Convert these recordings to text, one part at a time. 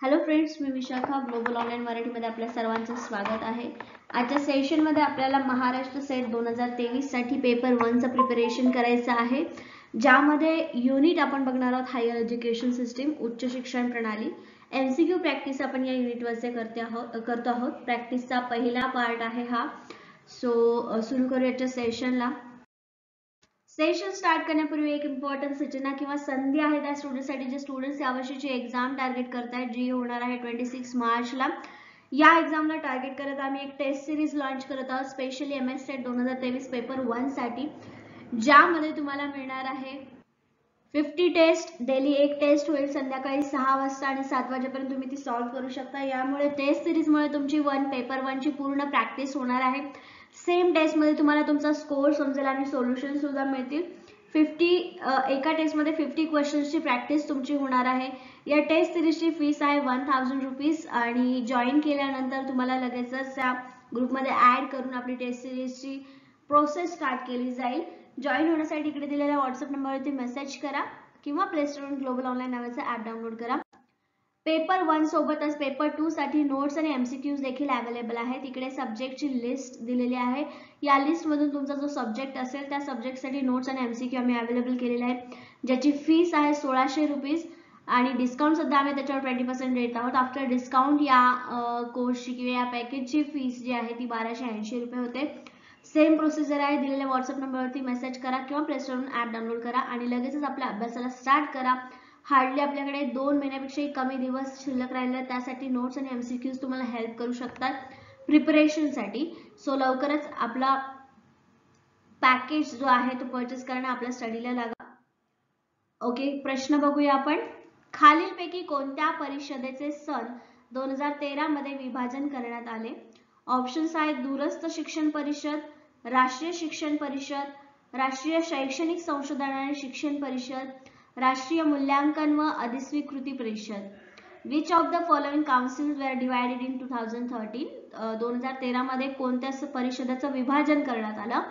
Hello friends, मी Vishakha global online मराठीमध्ये आपल्या सर्वांचं स्वागत आहे. आजच्या सेशनमध्ये आपल्याला महाराष्ट्र सेट 2023 साठी पेपर 1चं प्रिपरेशन करायचं आहे, ज्यामध्ये युनिट आपण बघणार आहोत हायर एज्युकेशन सिस्टीम, उच्च शिक्षण प्रणाली. MCQ प्रॅक्टिस आपण या युनिटवरचे करतो आहोत. प्रॅक्टिसचा पहिला पार्ट आहे हा. सो सुरू करूयाच्या सेशनला. सेशन स्टार्ट करण्यापूर्वी एक इम्पॉर्टंट सूचना किंवा संधी आहे त्या स्टुडंटसाठी जे स्टुडंट्स यावर्षीची एक्झाम टार्गेट करतायत, जी होणार आहे 26 मार्चला. या एक्झामला टार्गेट करत आम्ही एक टेस्ट सिरीज लॉन्च करत आहोत, स्पेशली MS सेट 2023 पेपर 1 साठी, ज्यामध्ये तुम्हाला मिळणार आहे 50 टेस्ट. डेली एक टेस्ट होईल संध्याकाळी 6 वाजता आणि 7 वाजेपर्यंत तुम्ही ती सॉल्व्ह करू शकता. यामुळे टेस्ट सिरीजमुळे तुमची पेपर 1 ची पूर्ण प्रॅक्टिस होणार आहे. सेम टेस्ट मध्ये तुम्हाला तुमचा स्कोर समजेल आणि सोल्युशन सुद्धा मिळतील. एका टेस्ट मध्ये 50 क्वेश्चन्सची प्रॅक्टिस तुमची होणार आहे. या टेस्ट सिरीजची फीस आहे 1000 रुपीज आणि जॉईन केल्यानंतर तुम्हाला लगेचच त्या ग्रुपमध्ये ऍड करून आपली टेस्ट सिरीजची प्रोसेस स्टार्ट केली जाईल. जॉईन होण्यासाठी इकडे दिलेल्या व्हॉट्सअप नंबरवरती मेसेज करा किंवा प्ले स्टोरवरून ग्लोबल ऑनलाईन नावाचं ऍप डाउनलोड करा. पेपर 1 सोबतच पेपर 2 साठी नोट्स आणि MCQs देखील अवेलेबल आहेत. इकडे सब्जेक्टची लिस्ट दिलेली आहे. या लिस्ट मधून तुमचा जो सब्जेक्ट असेल त्या सब्जेक्टसाठी नोट्स आणि MCQ आम्ही अवेलेबल केलेले आहेत, ज्याची फीस आहे 1600 रुपीज आणि डिस्काउंट सुद्धा आम्ही त्याच्यावर 20% देत आहोत. आफ्टर डिस्काउंट या कोर्सची किंवा या पॅकेजची फीस जी आहे ती 1280 रुपये होते. सेम प्रोसिजर आहे. दिलेल्या व्हॉट्सअप नंबरवरती मेसेज करा किंवा प्ले स्टोरवरून ऍप डाउनलोड करा आणि लगेचच आपल्या अभ्यासाला स्टार्ट करा. हार्डली आपल्याकडे 2 महिन्यापेक्षाही कमी दिवस शिल्लक राहिले, त्यासाठी नोट्स आणि MCQs तुम्हाला हेल्प करू शकतात प्रिपरेशनसाठी. सो लवकरच आपला पॅकेज जो आहे तो परचेस करणं आपल्या स्टडीला लागा. ओके, प्रश्न बघूया आपण. खालीलपैकी कोणत्या परिषदेचे सन 2013 मध्ये विभाजन करण्यात आले? ऑप्शन्स आहेत दूरस्थ शिक्षण परिषद, राष्ट्रीय शिक्षण परिषद, राष्ट्रीय शैक्षणिक संशोधन आणि शिक्षण परिषद, राष्ट्रीय मूल्यांकन व अधिस्वीकृती परिषद. Which of the following councils were divided in 2013? 2013 मध्ये कोणत्या परिषदेचं विभाजन करण्यात आलं?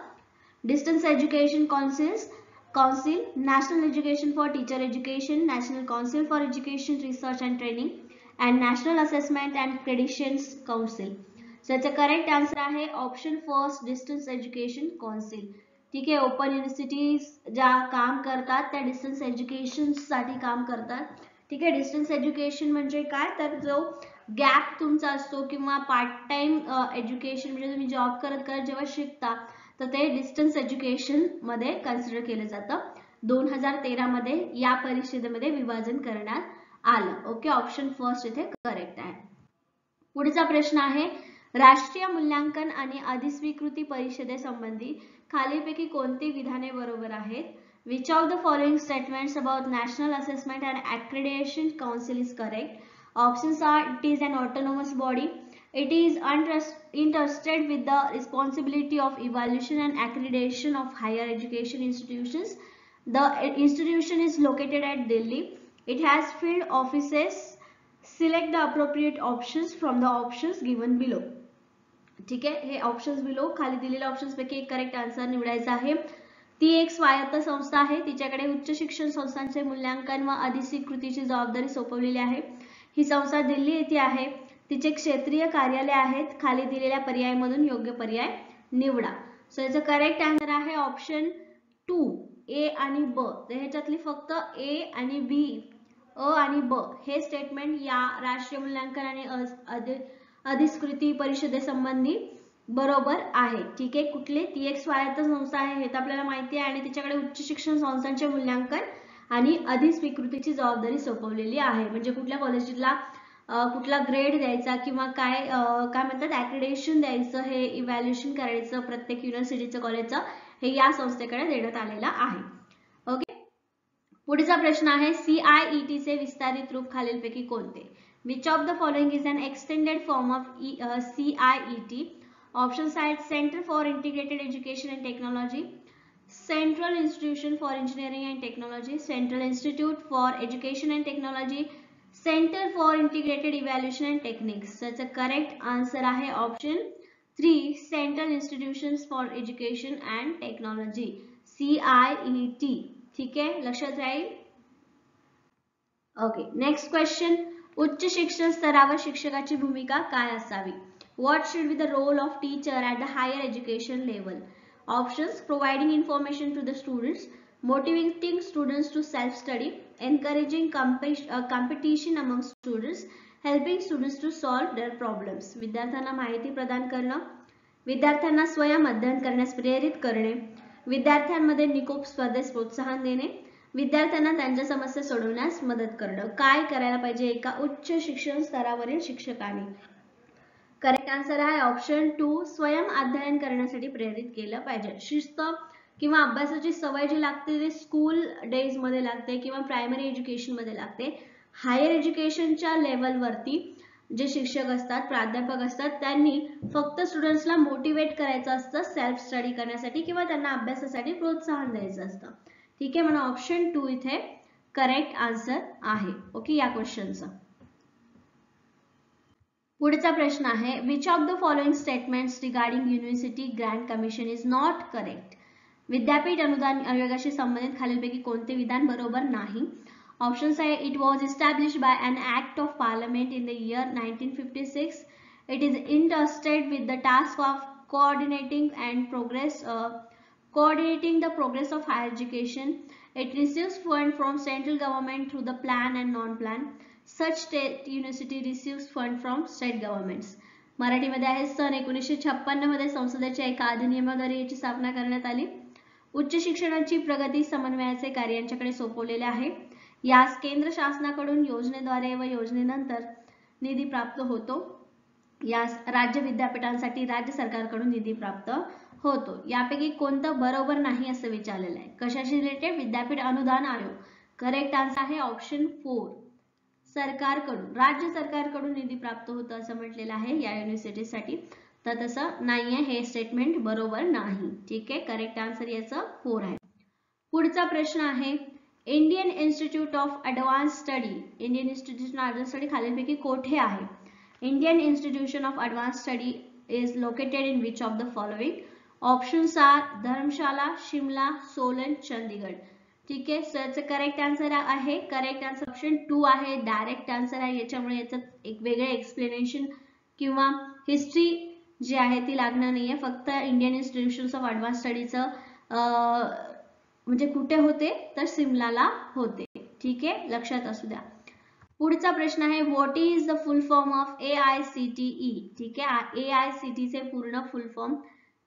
Distance education council, national education for teacher education, national council for education research and training and national assessment and accreditation council. So याचा करेक्ट आन्सर आहे option first, distance education council. ठीक आहे, ओपन युनिव्हर्सिटीज ज्या काम करतात त्या distance education साठी काम करतात. ठीक आहे, डिस्टन्स एज्युकेशन म्हणजे काय, तर जो गॅप तुमचा असतो किंवा पार्ट टाइम एज्युकेशन म्हणजे तुम्ही जॉब करत करत जेव्हा शिकता तर ते डिस्टन्स एज्युकेशन मध्ये कन्सिडर केलं जातं. 2013 मध्ये या परिषदेमध्ये विभाजन करण्यात आलं. ओके, ऑप्शन फर्स्ट इथे करेक्ट आहे. पुढचा प्रश्न आहे, राष्ट्रीय मूल्यांकन आणि अधिस्वीकृती परिषदेसंबंधी खालीलपैकी कोणती विधाने बरोबर आहेत? Which of the following statements about National Assessment and Accreditation Council is correct? Options are: it is an autonomous body, it is entrusted with the responsibility of evaluation and accreditation of higher education institutions, the institution is located at Delhi, it has field offices, select the appropriate options from the options given below. ठीक आहे, हे options below खाली दिलेल्या options पैकी एक correct answer निवडायचा आहे. ती एक स्वायत्त संस्था आहे, तिच्याकडे उच्च शिक्षण संस्थांचे मूल्यांकन व अधिस्वीकृतीची जबाबदारी सोपवलेली आहे. ही संस्था दिल्ली येथे आहे. तिचे क्षेत्रीय कार्यालय आहेत. खाली दिलेल्या पर्यायामधून योग्य पर्याय निवडा. सो याचा करेक्ट आन्सर आहे ऑप्शन 2, ए आणि ब. तर ह्याच्यातली फक्त ए आणि बी, अ आणि ब हे स्टेटमेंट या राष्ट्रीय मूल्यांकन आणि अधिस्वीकृती परिषदेसंबंधी बरोबर आहे. ठीक आहे, कुठली? ती एक स्वायत्त संस्था आहे हे तर आपल्याला माहिती आहे आणि तिच्याकडे उच्च शिक्षण संस्थांचे मूल्यांकन आणि अधिस्वीकृतीची जबाबदारी सोपवलेली आहे. म्हणजे कुठल्या कॉलेजला कुठला ग्रेड द्यायचा किंवा काय म्हणतात ऍक्रेडिटेशन द्यायचं, हे इव्हॅल्युएशन करायचं प्रत्येक युनिव्हर्सिटीचं कॉलेजचं, हे या संस्थेकडे देण्यात आलेलं आहे. ओके, पुढचा प्रश्न आहे, CIET चे विस्तारित रूप खालीलपैकी कोणते? Which of the following is an extended form of CIET? Options are: Center for Integrated Education and Technology, Central Institution for Engineering and Technology, Central Institute for Education and Technology, Center for Integrated Evaluation and Techniques. So the correct answer आहे option 3, Central Institutions for Education and Technology, CIET. ठीक आहे, लक्षात राहील. Okay, next question. उच्च शिक्षण स्तरावर शिक्षकाची भूमिका काय असावी? What should be the role of teacher at the higher education level? Options: providing information to the students, motivating students to self-study, encouraging competition among students, helping students to solve their problems. विद्यार्थ्यांना माहिती प्रदान करणं, विद्यार्थ्यांना स्वयं अध्ययन करण्यास प्रेरित करणे, विद्यार्थ्यांमध्ये निकोप स्पर्धेस प्रोत्साहन देणे, विद्यार्थ्यांना त्यांच्या समस्या सोडवण्यास मदत करणं. काय करायला पाहिजे एका उच्च शिक्षण स्तरावरील शिक्षकाने? करेक्ट आन्सर आहे ऑप्शन 2, स्वयं अध्ययन करण्यासाठी प्रेरित केलं पाहिजे. शिस्त किंवा अभ्यासाची सवय जी लागते ती स्कूल डेज मध्ये लागते किंवा प्रायमरी एज्युकेशन मध्ये लागते. हायर एज्युकेशनच्या लेवलवरती जे शिक्षक असतात, प्राध्यापक असतात, त्यांनी फक्त स्टुडंट्सला मोटिवेट करायचं असतं सेल्फ स्टडी करण्यासाठी किंवा त्यांना अभ्यासासाठी प्रोत्साहन द्यायचं असतं. ठीक आहे, म्हणून ऑप्शन 2 इथे करेक्ट आन्सर आहे. ओके, या क्वेश्चनचा पुढचा प्रश्न आहे, which of the following statements regarding university grant commission is not correct? विद्यापीठ अनुदान आयोगाशी संबंधित खालीलपैकी कोणते विधान बरोबर नाही? ऑप्शन्स आहे, it was established by an act of parliament in the year 1956. It is entrusted with the task of coordinating the progress of higher education. It receives fund from central government through the plan and non-plan. Such state university receives fund from state governments. मराठीमध्ये आहे, सन 1956 मध्ये संसदेच्या एका अधिनियमाद्वारे याची स्थापना करण्यात आली. उच्च शिक्षणाची प्रगती समन्वयाचे कार्य यांच्याकडे सोपवलेले आहे. यास केंद्र शासनाकडून योजनेद्वारे व योजनेनंतर निधी प्राप्त होतो. यास राज्य विद्यापीठांसाठी राज्य सरकारकडून निधी प्राप्त होतो. यापैकी कोणतं बरोबर नाही असं विचारलेलं आहे. कशाशी रिलेटेड? विद्यापीठ अनुदान आयोग. करेक्ट आन्सर आहे ऑप्शन 4, सरकारकडून, राज्य सरकारकडून निधी प्राप्त होतो असं म्हटलेलं आहे या युनिव्हर्सिटीसाठी. तर तसं नाहीये, हे स्टेटमेंट बरोबर नाही. ठीक आहे, करेक्ट आन्सर याचं 4 आहे. पुढचा प्रश्न आहे, Indian institute of advance study, Indian institute of advance study खालीलपैकी कोठे आहे? Indian institution of advance study is located in which of the following? Options are Dharamshala, Shimla, Solan, Chandigarh. ठीक आहे, सो याचं करेक्ट आन्सर आहे, करेक्ट आन्सर ऑप्शन 2 आहे, डायरेक्ट आन्सर आहे. याच्यामुळे याचं एक वेगळे एक्सप्लेनेशन किंवा हिस्ट्री जी आहे ती लागणार नाहीये. फक्त इंडियन इन्स्टिट्यूशन्स ऑफ ऍडव्हान्स स्टडीचं म्हणजे कुठे होते तर सिमलाला होते. ठीक आहे, लक्षात असू द्या. पुढचा प्रश्न आहे, what is the full form of AICTE? ठीक आहे, AICTE चे पूर्ण फुल फॉर्म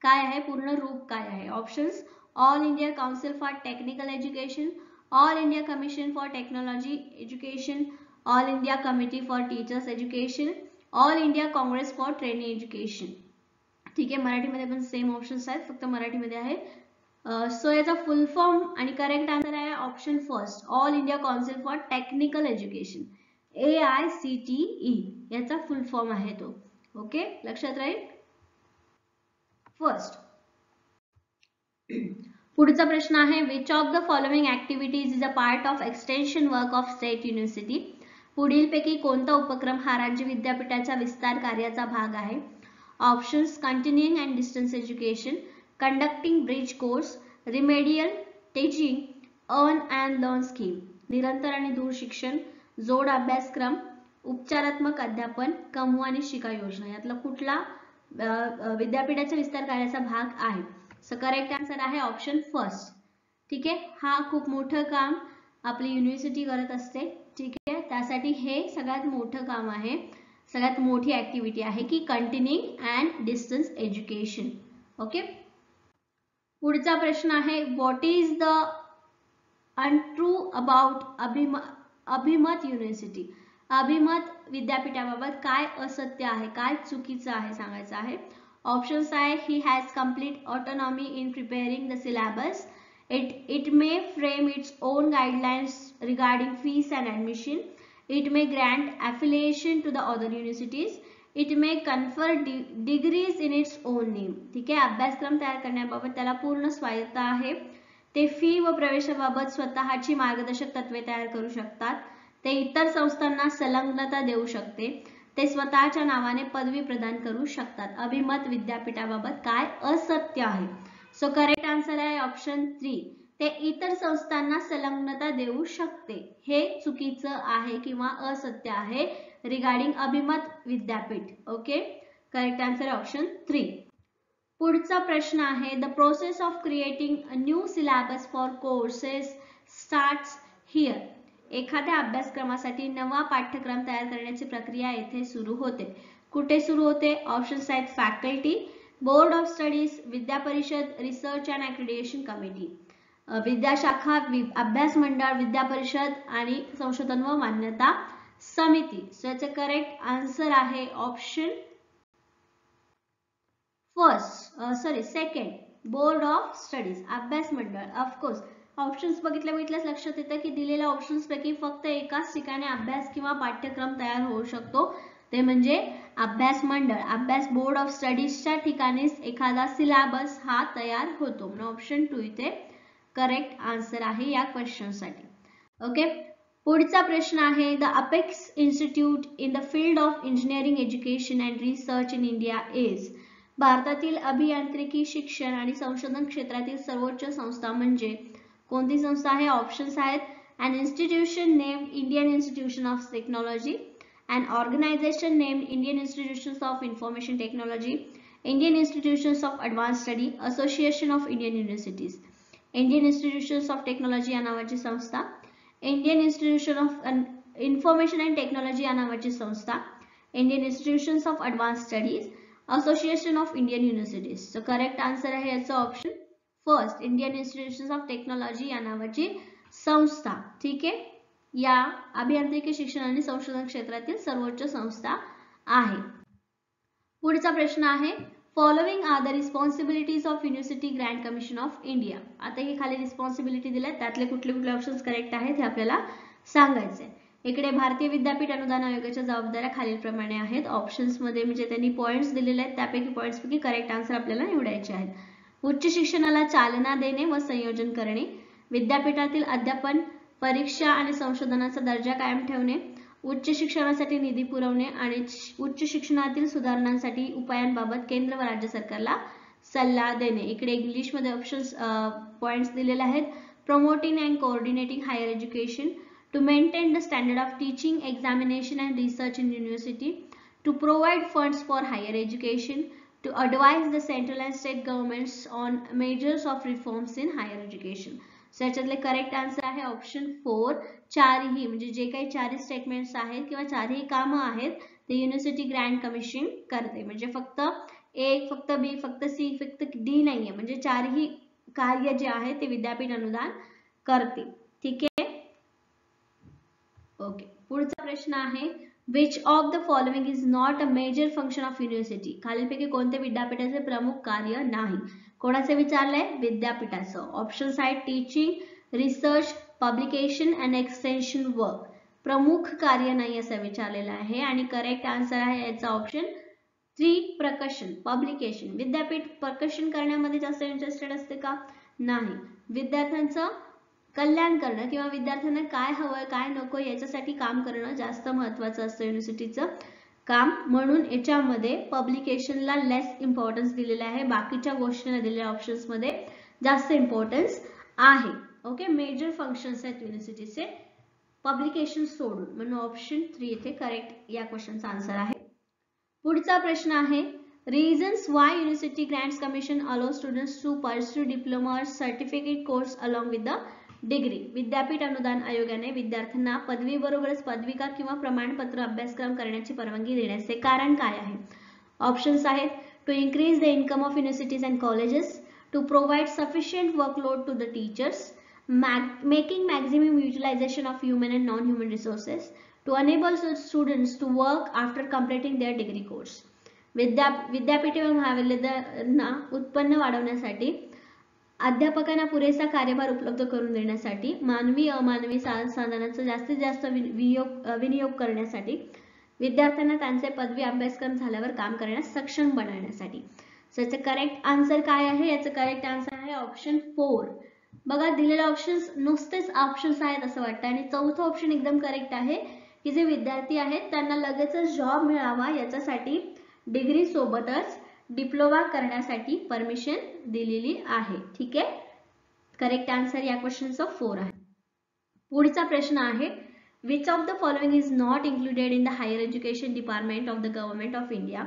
काय आहे, पूर्ण रूप काय आहे? Options, all India council for technical education, all India commission for technology education, all India committee for teachers education, all India Congress for training education. ठीक आहे, मराठीमध्ये पण सेम ऑप्शन्स आहेत, फक्त मराठीमध्ये आहे. सो याचा फुल फॉर्म आणि करेक्ट आन्सर आहे option first, all India council for technical education, AICTE याचा फुल फॉर्म आहे तो. ओके, लक्षात राहील. फर्स्ट. पुढचा प्रश्न आहे, which of the following activities is a part of extension work of state university? पुढीलपैकी कोणता उपक्रम हा राज्य विद्यापीठाच्या विस्तार कार्याचा भाग आहे? Options, continuing and distance education, conducting bridge course, remedial teaching, earn and learn scheme. निरंतर आणि दूर शिक्षण, जोड अभ्यासक्रम, उपचारात्मक अध्यापन, कमवा आणि शिका योजना. यातला कुठला विद्यापीठाच्या विस्तार कार्याचा भाग आहे? सो करेक्ट आन्सर आहे ऑप्शन फर्स्ट. ठीक आहे, हा खूप मोठं काम आपली युनिव्हर्सिटी करत असते. ठीक आहे, त्यासाठी हे सगळ्यात मोठं काम आहे, सगळ्यात मोठी ऍक्टिव्हिटी आहे की continuing and distance education. Okay, पुढचा प्रश्न आहे, what is the untrue about अभिमत युनिव्हर्सिटी? अभिमत विद्यापीठाबाबत काय असत्य आहे, काय चुकीचं आहे सांगायचं आहे. ऑप्शन्स आहे, he has complete autonomy in preparing the syllabus, it may frame its own guidelines regarding fees and admission, it may grant affiliation to the other universities, it may confer degrees in its own name. ठीक आहे, अभ्यासक्रम तयार करण्याबाबत त्याला पूर्ण स्वायत्ता आहे. ते fee व प्रवेशाबाबत स्वतःची मार्गदर्शक तत्वे तयार करू शकतात. ते इतर संस्थांना संलग्नता देऊ शकते. ते स्वतःच्या नावाने पदवी प्रदान करू शकतात. अभिमत विद्यापीठाबाबत काय असत्य आहे? सो करेक्ट आन्सर आहे ऑप्शन 3, ते इतर संस्थांना संलग्नता देऊ शकते. हे चुकीचं आहे किंवा असत्य आहे रिगार्डिंग अभिमत विद्यापीठ. Okay, correct answer option 3. पुढचा प्रश्न आहे the process of creating a new syllabus for courses starts here. एखाद्या अभ्यासक्रमासाठी नवा पाठ्यक्रम तयार करण्याची प्रक्रिया येथे सुरू होते. कुठे सुरू होते? ऑप्शन्स आहेत फॅकल्टी, बोर्ड ऑफ स्टडीज, विद्या परिषद, रिसर्च अँड ॲक्रेडिटेशन कमिटी. विद्याशाखा, अभ्यास मंडळ, विद्या परिषद आणि संशोधन व मान्यता समिती. सो याचे करेक्ट आन्सर आहे option second, board of studies, अभ्यास मंडळ. ऑफकोर्स ऑप्शन्स बघितल्याच लक्षात येतं की दिलेल्या ऑप्शन्स पैकी फक्त एकाच ठिकाणी अभ्यास किंवा पाठ्यक्रम तयार होऊ शकतो, ते म्हणजे अभ्यास मंडळ. अभ्यास बोर्ड ऑफ स्टडीजच्या ठिकाणीच एखादा सिलेबस हा तयार होतो. म्हणून ऑप्शन 2 इथे करेक्ट आन्सर आहे या क्वेश्चन साठी. ओके, पुढचा प्रश्न आहे the apex institute in the field of engineering education and research in India is. भारतातील अभियांत्रिकी शिक्षण आणि संशोधन क्षेत्रातील सर्वोच्च संस्था म्हणजे कोणती संस्था आहे? ऑप्शन्स आहेत an institution named Indian Institution of Technology, an organization named Indian Institutions of Information Technology, Indian Institutions of Advanced Study, Association of Indian Universities. Indian Institutions of Technology या नावाची संस्था, Indian Institution of Information and Technology या नावाची संस्था, Indian Institutions of Advanced Studies, Association of Indian Universities. So correct answer आहे याचा option first, Indian institutions of technology या नावाची संस्था. ठीक आहे, या अभियांत्रिकी शिक्षण आणि संशोधन क्षेत्रातील सर्वोच्च संस्था आहे. पुढचा प्रश्न आहे following are the responsibilities of university grant commission of India. आता ही खाली रिस्पॉन्सिबिलिटी दिल्यात, त्यातले कुठले कुठले ऑप्शन्स करेक्ट आहेत हे आपल्याला सांगायचे. इकडे भारतीय विद्यापीठ अनुदान आयोगाच्या जबाबदाऱ्या खालीलप्रमाणे आहेत. ऑप्शन्स मध्ये म्हणजे त्यांनी पॉइंट्स दिलेले आहेत, त्यापैकी पॉइंट्स पैकी करेक्ट आन्सर आपल्याला निवडायचे आहेत. उच्च शिक्षणाला चालना देणे व संयोजन करणे, विद्यापीठातील अध्यापन, परीक्षा आणि संशोधनाचा दर्जा कायम ठेवणे, उच्च शिक्षणासाठी निधी पुरवणे आणि उच्च शिक्षणातील सुधारणांसाठी उपायांबाबत केंद्र व राज्य सरकारला सल्ला देणे. इकडे इंग्लिश मध्ये ऑप्शन्स पॉइंट्स दिलेले आहेत. Promoting and coordinating higher education, to maintain the standard of teaching, examination and research in university, to provide funds for higher education, to advise the central and state governments on measures of reforms in higher education. So याच्यातले correct answer आहे option 4. चारही म्हणजे जे काही चारही statements आहेत किंवा चारही कामं आहेत ते युनिव्हर्सिटी ग्रँट कमिशन करते. म्हणजे फक्त ए, फक्त बी, फक्त सी, फक्त डी नाहीये, म्हणजे चारही कार्य जे आहे ते विद्यापीठ अनुदान करते. ठीक आहे, ओके. पुढचा प्रश्न आहे Which of the following is not a major function of university? खालीलपैकी कोणते विद्यापीठाचे प्रमुख कार्य नाही? कोणाचे विचारलंय? विद्यापीठाचं. ऑप्शन्स आहेत teaching, research, publication and extension work. प्रमुख कार्य नाही असं विचारलेलं आहे आणि करेक्ट आन्सर आहे याचा ऑप्शन 3, प्रकाशन, पब्लिकेशन. विद्यापीठ प्रकाशन करण्यामध्ये जास्त इंटरेस्टेड असते का? नाही. विद्यार्थ्यांचं कल्याण करणं किंवा विद्यार्थ्यांना काय हवंय काय नको याच्यासाठी काम करणं जास्त महत्त्वाचं असतं युनिव्हर्सिटीचं काम. म्हणून याच्यामध्ये पब्लिकेशनला लेस इम्पॉर्टन्स दिलेला आहे, बाकीच्या गोष्टींना दिलेल्या ऑप्शन्स मध्ये जास्त इम्पॉर्टन्स आहे. ओके, मेजर फंक्शन्स आहेत युनिव्हर्सिटीचे पब्लिकेशन सोडून, म्हणून ऑप्शन 3 इथे करेक्ट या क्वेश्चनचा आन्सर आहे. पुढचा प्रश्न आहे Reasons why University Grants Commission allows students to pursue diploma or certificate course along with the degree. विद्यापीठ अनुदान आयोगाने विद्यार्थ्यांना पदवी बरोबरच पदविका किंवा प्रमाणपत्र अभ्यासक्रम करण्याची परवानगी देण्याचे कारण काय आहे? ऑप्शन्स आहेत to increase the income of universities and colleges, to provide sufficient workload to the teachers, making maximum utilization of human and non human resources, to enable students to work after completing their degree course. विद्यापीठ व महाविद्यालयांना उत्पन्न वाढवण्यासाठी, अध्यापकांना पुरेसा कार्यभार उपलब्ध करून देण्यासाठी, मानवी अमानवी संसाधनांचा जास्तीत जास्त विनियोग करण्यासाठी, विद्यार्थ्यांना त्यांचे पदवी अभ्यासक्रम झाल्यावर काम करण्यास सक्षम बनवण्यासाठी. सो याचं करेक्ट आन्सर काय आहे? याचं करेक्ट आन्सर आहे ऑप्शन 4. बघा दिलेले ऑप्शन्स नुसतेच ऑप्शन्स आहेत असं वाटतं आणि चौथं ऑप्शन एकदम करेक्ट आहे की जे विद्यार्थी आहेत त्यांना लगेचच जॉब मिळावा याच्यासाठी डिग्री सोबतच डिप्लोमा करण्यासाठी परमिशन दिलेली आहे. ठीक आहे, करेक्ट आन्सर या क्वेश्चनचा 4 आहे. पुढचा प्रश्न आहे, which of the following is not included in the higher education department of the government of India.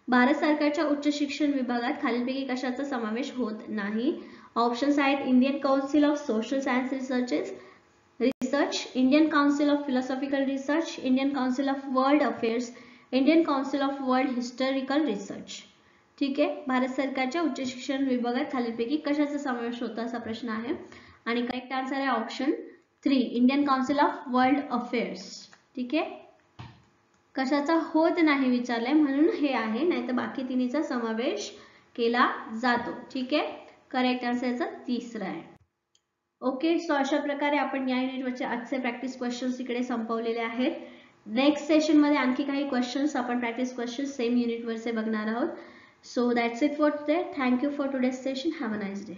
Bharat सरकारच्या उच्च शिक्षण विभागात खालीलपैकी कशाचा समावेश होत नाही. ऑप्शन्स आहेत Indian council of social science research, Indian council of philosophical research, Indian council of world affairs, Indian council of world historical research. ठीक आहे, भारत सरकारच्या उच्च शिक्षण विभागात खालीलपैकी कशाचा समावेश होता असा प्रश्न आहे आणि करेक्ट आन्सर आहे option 3 Indian council of world affairs. ठीक आहे, कशाचा होत नाही विचारलंय म्हणून हे आहे, नाही तर बाकी तिन्हीचा समावेश केला जातो. ठीक आहे, करेक्ट आन्सर याचा 3 आहे. ओके, सो अशा प्रकारे आपण या युनिटवरचे आजचे प्रॅक्टिस क्वेश्चन्स इकडे संपवलेले आहेत. नेक्स्ट सेशन मध्ये आणखी काही क्वेश्चन्स आपण प्रॅक्टिस क्वेश्चन्स सेम युनिटवरचे बघणार आहोत. So that's it for today. Thank you for today's session. Have a nice day.